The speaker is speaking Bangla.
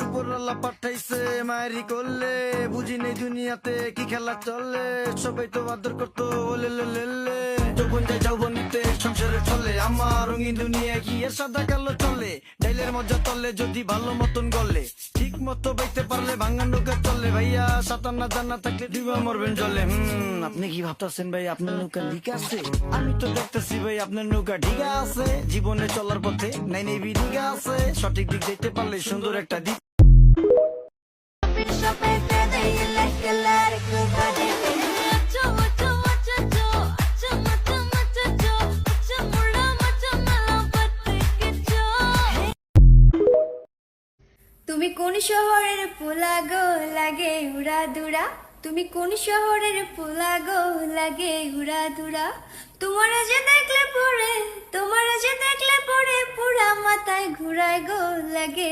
উপরওয়ালা পাঠাইছে মায়েরি করলে, বুঝি নেই দুনিয়াতে কি খেলা চলে, সবাই তো আদর করতো ওলে লে, যখন যাই যৌবনীতে সংসারে চলে, আমার রঙিন দুনিয়া কি এর সাদা কালো চলে, ডাইলের মজা তলে যদি ভালো মতন গলে, ঠিক মতো বাইতে পারলে ভাঙা নৌকা চলে, ভাইয়া সাঁতার না জানা থাকলে ডিবা মরবেন জলে। আপনি কি ভাবতেছেন ভাই আপনার নৌকা লিক আছে? আমি তো দেখতেছি ভাই আপনার নৌকা ঠিক আছে, জীবনে চলার পথে নাই নেই বিধিকা আছে, সঠিক দিক দেখতে পারলে সুন্দর একটা দিক। তুমি কোন শহরের পোলা গো লাগে উড়া দুরা, তুমি কোন শহরের পোলা গো লাগে উড়া দুরা, তোমারা যে দেখলে পরে পুরা মাথায় ঘুরায় গো লাগে